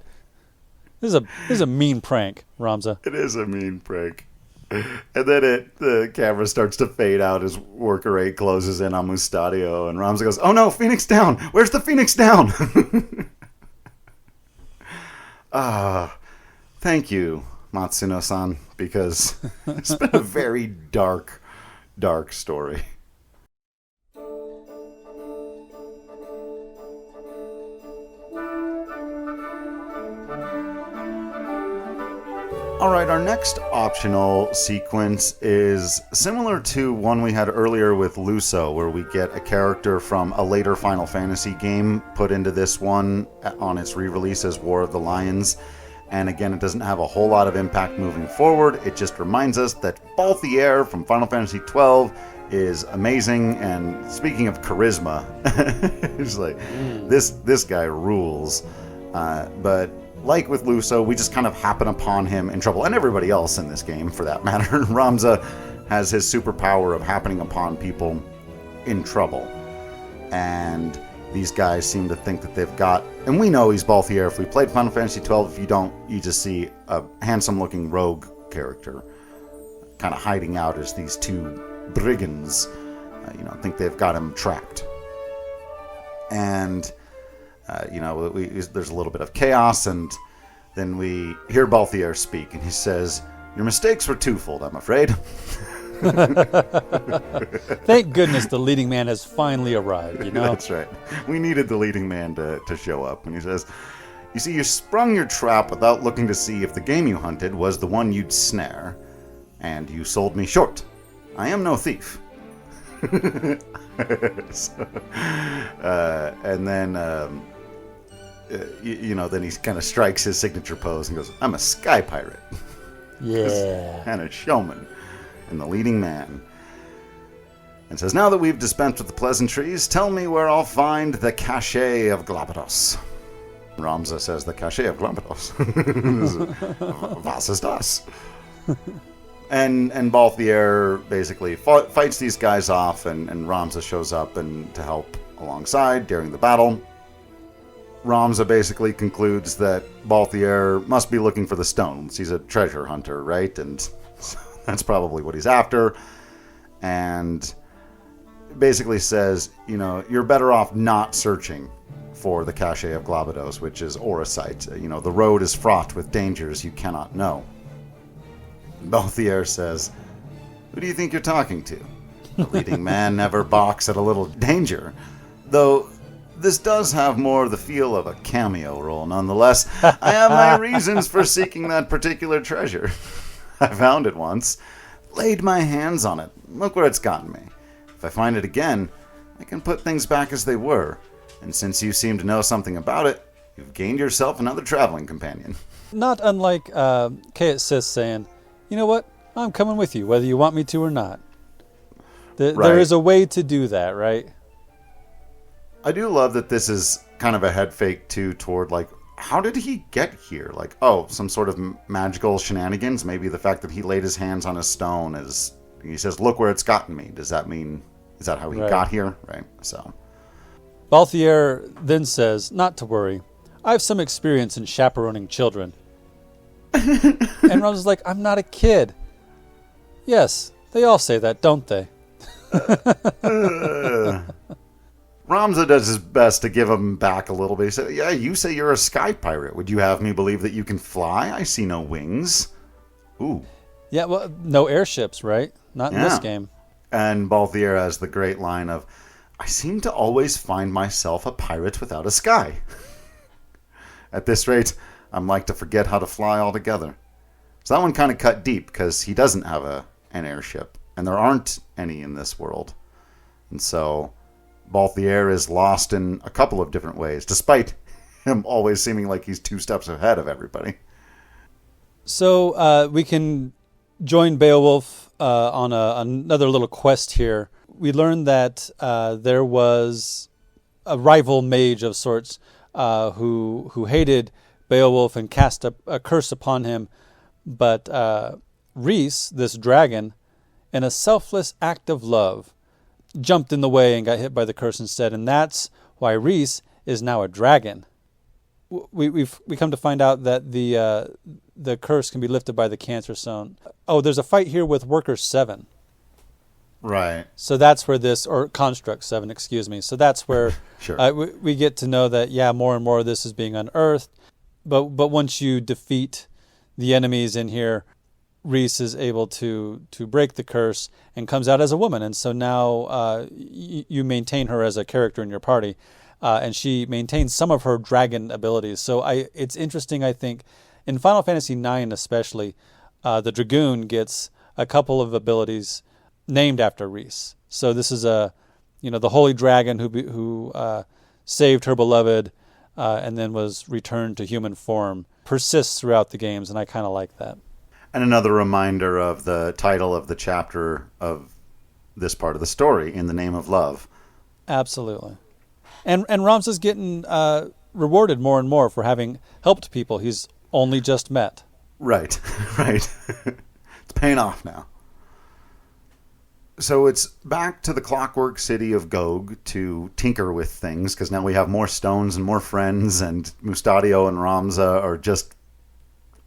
This is a mean prank, Ramza. It is a mean prank. And then the camera starts to fade out as Worker 8 closes in on Mustadio, and Ramza goes, "Oh no, Phoenix down! Where's the Phoenix down?" Thank you, Matsuno-san, because it's been a very dark, dark story. Alright, our next optional sequence is similar to one we had earlier with Luso, where we get a character from a later Final Fantasy game put into this one on its re-release as War of the Lions. And again, it doesn't have a whole lot of impact moving forward. It just reminds us that Balthier from Final Fantasy XII is amazing. And speaking of charisma, it's like, this guy rules. But like with Luso, we just kind of happen upon him in trouble. And everybody else in this game, for that matter. Ramza has his superpower of happening upon people in trouble. And these guys seem to think that they've got... And we know he's Balthier. If we played Final Fantasy XII, if you don't, you just see a handsome-looking rogue character kind of hiding out as these two brigands, think they've got him trapped. And... there's a little bit of chaos, and then we hear Balthier speak, and he says, "Your mistakes were twofold, I'm afraid." Thank goodness the leading man has finally arrived, That's right. We needed the leading man to show up, and he says, "You see, you sprung your trap without looking to see if the game you hunted was the one you'd snare, and you sold me short. I am no thief." And then... then he kind of strikes his signature pose and goes, "I'm a sky pirate." Yeah. And a showman. And the leading man. And says, "Now that we've dispensed with the pleasantries, tell me where I'll find the cachet of Glabados." Ramza says, "The cachet of Glabados." Was ist das? And Balthier basically fights these guys off, and Ramza shows up and to help alongside during the battle. Ramza basically concludes that Balthier must be looking for the stones. He's a treasure hunter, right? And so that's probably what he's after. And basically says, you're better off not searching for the cachet of Glabados, which is Orosite. The road is fraught with dangers you cannot know. Balthier says, "Who do you think you're talking to? The leading man never balks at a little danger. Though this does have more of the feel of a cameo role. Nonetheless, I have my reasons for seeking that particular treasure. I found it once, laid my hands on it. Look where it's gotten me. If I find it again, I can put things back as they were. And since you seem to know something about it, you've gained yourself another traveling companion." Not unlike Kate Sis saying, "You know what? I'm coming with you, whether you want me to or not." There is a way to do that, right? I do love that this is kind of a head fake, too, toward, how did he get here? Some sort of magical shenanigans? Maybe the fact that he laid his hands on a stone is... He says, "Look where it's gotten me." Does that mean... Is that how he got here? Right, so... Balthier then says, "Not to worry. I have some experience in chaperoning children." And Ramza's like, "I'm not a kid." Yes, they all say that, don't they? Ramza does his best to give him back a little bit. He said, "Yeah, you say you're a sky pirate. Would you have me believe that you can fly? I see no wings." Ooh. Yeah, well, no airships, right? Not in this game. And Balthier has the great line of, "I seem to always find myself a pirate without a sky. At this rate, I'm like to forget how to fly altogether." So that one kind of cut deep, because he doesn't have an airship. And there aren't any in this world. And so Balthier is lost in a couple of different ways, despite him always seeming like he's 2 steps ahead of everybody. So we can join Beowulf on another little quest here. We learned that there was a rival mage of sorts who hated Beowulf and cast a curse upon him. But Rhys, this dragon, in a selfless act of love, jumped in the way and got hit by the curse instead. And that's why Rhys is now a dragon. we come to find out that the curse can be lifted by the Cancer Stone. Oh, there's a fight here with Worker 7. Right. So that's where or Construct 7, excuse me. So that's where Sure. we get to know that, more and more of this is being unearthed. But once you defeat the enemies in here, Reese is able to break the curse and comes out as a woman. And so now you maintain her as a character in your party. And she maintains some of her dragon abilities. So it's interesting, I think, in Final Fantasy IX especially, the Dragoon gets a couple of abilities named after Reese. So this is the holy dragon who saved her beloved and then was returned to human form, persists throughout the games, and I kind of like that. And another reminder of the title of the chapter of this part of the story, In the Name of Love. Absolutely. And Rams is getting rewarded more and more for having helped people he's only just met. Right, right. It's paying off now. So it's back to the clockwork city of Gog to tinker with things, because now we have more stones and more friends, and Mustadio and Ramza are just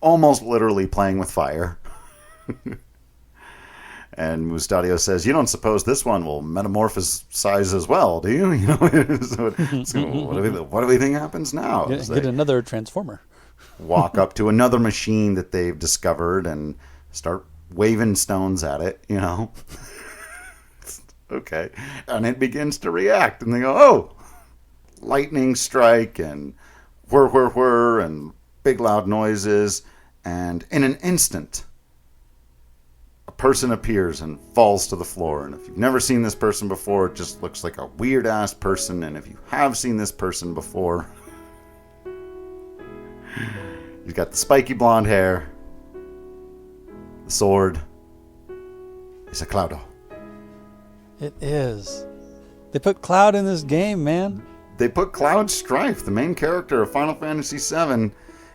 almost literally playing with fire. And Mustadio says, "You don't suppose this one will metamorphosize as well, do you?" So what do we think happens now? Get another transformer. Walk up to another machine that they've discovered and start waving stones at it, Okay. And it begins to react. And they go, oh, lightning strike and whir, whir, whir, and big loud noises. And in an instant, a person appears and falls to the floor. And if you've never seen this person before, it just looks like a weird-ass person. And if you have seen this person before, he's got the spiky blonde hair, the sword. It's a Cloudo. It is. They put Cloud in this game, man. They put Cloud Strife, the main character of Final Fantasy VII,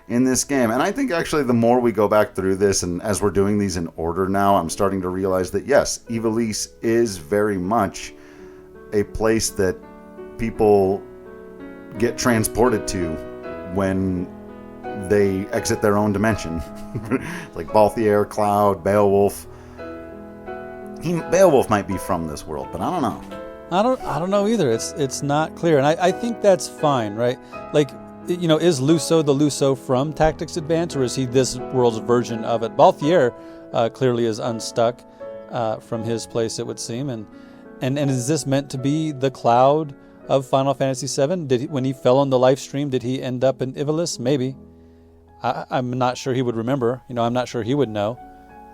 in this game. And I think actually the more we go back through this, and as we're doing these in order now, I'm starting to realize that yes, Ivalice is very much a place that people get transported to when they exit their own dimension. Like Balthier, Cloud, Beowulf. Beowulf might be from this world, but I don't know. I don't know either. It's not clear, and I think that's fine, right? Like, is Luso the Luso from Tactics Advance, or is he this world's version of it? Balthier clearly is unstuck from his place, it would seem, and is this meant to be the Cloud of Final Fantasy VII? When he fell on the life stream, did he end up in Ivalice? Maybe. I'm not sure he would remember. I'm not sure he would know.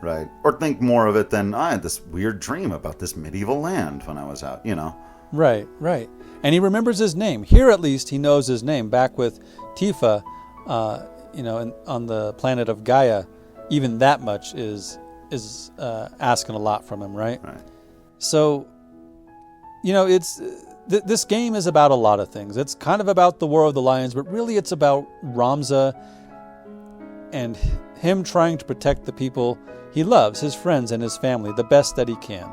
Right. Or think more of it than, I had this weird dream about this medieval land when I was out, Right. And he remembers his name. Here, at least, he knows his name. Back with Tifa, on the planet of Gaia, even that much is asking a lot from him, right? Right. So, it's this game is about a lot of things. It's kind of about the War of the Lions, but really it's about Ramza and him trying to protect the people he loves, his friends and his family, the best that he can.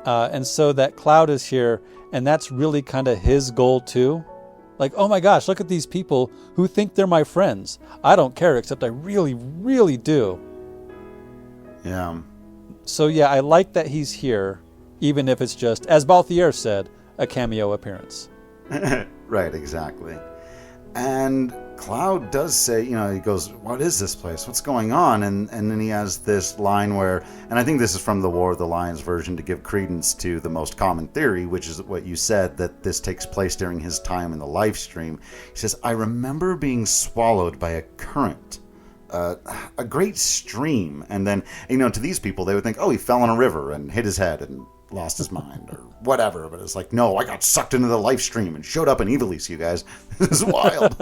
And so that Cloud is here, and that's really kind of his goal too. Like, oh my gosh, look at these people who think they're my friends. I don't care, except I really, really do. Yeah. So yeah, I like that he's here, even if it's just, as Balthier said, a cameo appearance. Right, exactly. And Cloud does say, he goes, what is this place? What's going on? And then he has this line where, and I think this is from the War of the Lions version to give credence to the most common theory, which is what you said, that this takes place during his time in the live stream. He says, I remember being swallowed by a current, a great stream. And then, to these people, they would think, oh, he fell in a river and hit his head and lost his mind or whatever. But it's like, no, I got sucked into the live stream and showed up in Ivalice, you guys. This is wild.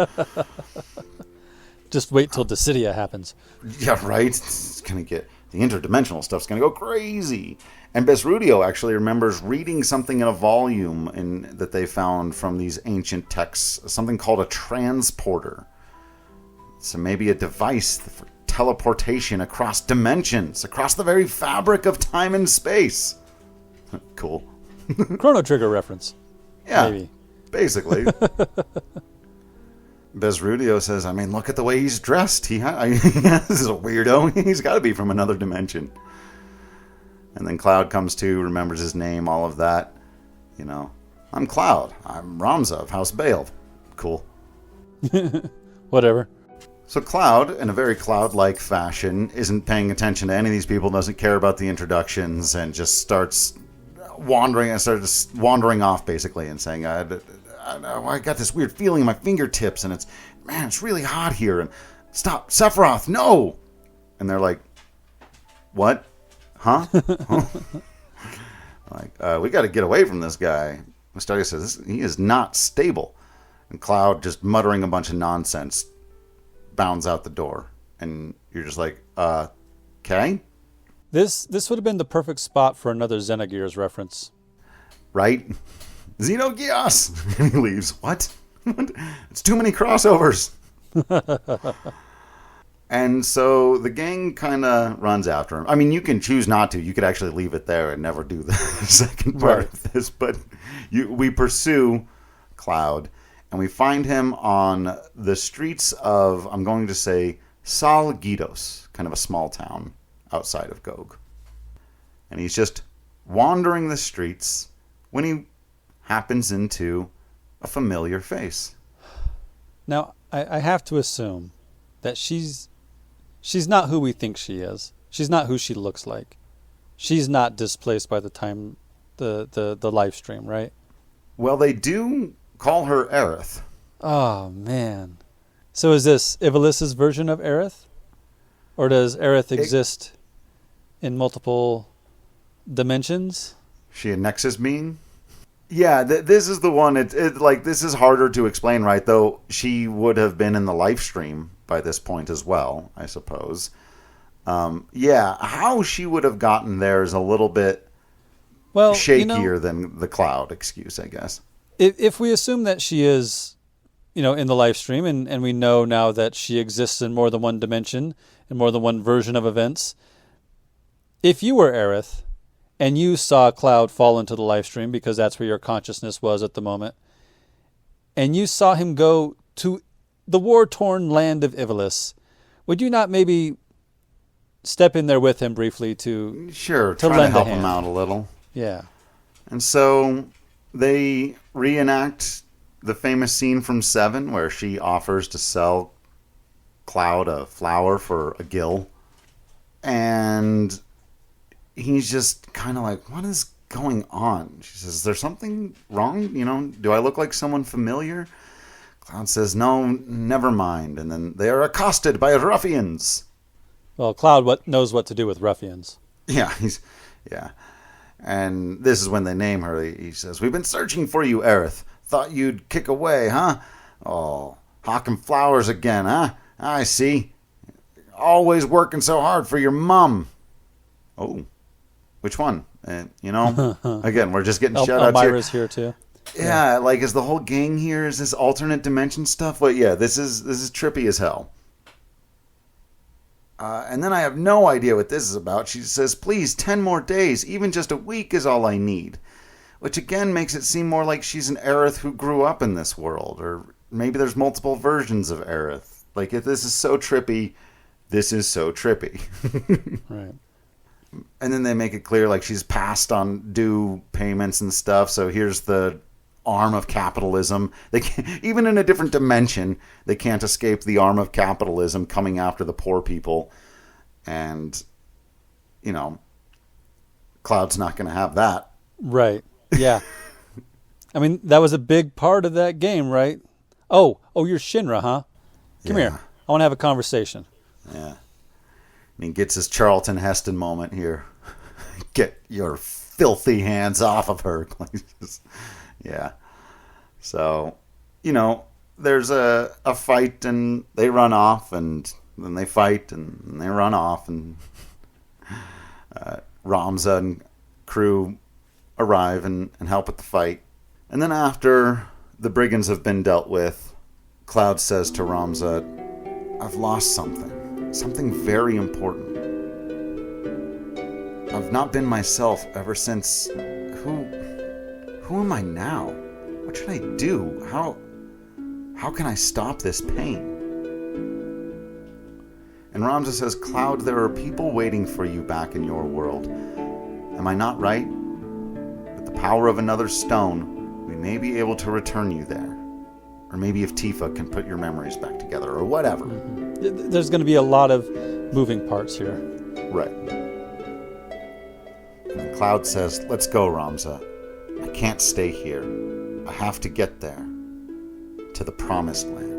Just wait till Dissidia happens. Yeah, right? It's going to get... The interdimensional stuff's going to go crazy. And Besrudio actually remembers reading something in a volume that they found from these ancient texts, something called a transporter. So maybe a device for teleportation across dimensions, across the very fabric of time and space. Cool. Chrono Trigger reference. Yeah, maybe. Basically. Bezrudio says, I mean, look at the way he's dressed. This is a weirdo. He's got to be from another dimension. And then Cloud comes to, remembers his name, all of that. You know, I'm Cloud. I'm Ramza of House Beowulf. Cool. Whatever. So Cloud, in a very Cloud-like fashion, isn't paying attention to any of these people, doesn't care about the introductions, and just starts wandering off, basically, and saying, I got this weird feeling in my fingertips, and it's really hot here, and stop, Sephiroth, no! And they're like, what? Huh? Like, we got to get away from this guy. Mustadia says, he is not stable. And Cloud, just muttering a bunch of nonsense, bounds out the door. And you're just like, okay? This would have been the perfect spot for another Xenogears reference. Right? Xenogears! And he leaves. What? It's too many crossovers. And so the gang kind of runs after him. I mean, you can choose not to. You could actually leave it there and never do the second part of this. But we pursue Cloud, and we find him on the streets of, I'm going to say, Salgidos, kind of a small town outside of Gog. And he's just wandering the streets when he happens into a familiar face. Now, I have to assume that she's not who we think she is. She's not who she looks like. She's not displaced by the time the live stream, right? Well, they do call her Aerith. Oh man. So is this Ivalis' version of Aerith? Or does Aerith exist in multiple dimensions? She a Nexus being? Yeah, this is the one. This is harder to explain, right? Though she would have been in the live stream by this point as well, I suppose. How she would have gotten there is a little bit shakier than the Cloud excuse, I guess. If we assume that she is, in the live stream, and we know now that she exists in more than one dimension, in more than one version of events, if you were Aerith, and you saw Cloud fall into the live stream because that's where your consciousness was at the moment, and you saw him go to the war-torn land of Ivalis, would you not maybe step in there with him briefly to try to help him out a little? Yeah. And so they reenact the famous scene from 7 where she offers to sell Cloud a flower for a gill. And he's just kind of like, what is going on? She says, is there something wrong? Do I look like someone familiar? Cloud says, no, never mind. And then they are accosted by ruffians. Well, Cloud knows what to do with ruffians. Yeah. And this is when they name her. He says, we've been searching for you, Aerith. Thought you'd kick away, huh? Oh, hawking flowers again, huh? I see. Always working so hard for your mum. Oh, which one? Again, we're just getting shout-outs here. Elmira's here too. Yeah, is the whole gang here? Is this alternate dimension stuff? But yeah, this is trippy as hell. And then I have no idea what this is about. She says, please, 10 more days. Even just a week is all I need. Which again makes it seem more like she's an Aerith who grew up in this world. Or maybe there's multiple versions of Aerith. If this is so trippy, this is so trippy. Right. And then they make it clear she's passed on due payments and stuff. So here's the arm of capitalism. They can't, even in a different dimension, they can't escape the arm of capitalism coming after the poor people. And, Cloud's not going to have that. Right. Yeah. I mean, that was a big part of that game, right? Oh, you're Shinra, huh? Come here. I want to have a conversation. Yeah. And he gets his Charlton Heston moment here. Get your filthy hands off of her. Yeah. So, there's a fight and they run off and then they fight and they run off and Ramza and crew arrive and help with the fight. And then after the brigands have been dealt with, Cloud says to Ramza, I've lost something very important. I've not been myself ever since. Who am I now? What should I do? How How can I stop this pain? And Ramza says, Cloud, there are people waiting for you back in your world. Am I not right? With the power of another stone, we may be able to return you there. Or maybe if Tifa can put your memories back together, or whatever. Mm-hmm. There's going to be a lot of moving parts here. Right. And then Cloud says, let's go, Ramza. I can't stay here. I have to get there. To the promised land.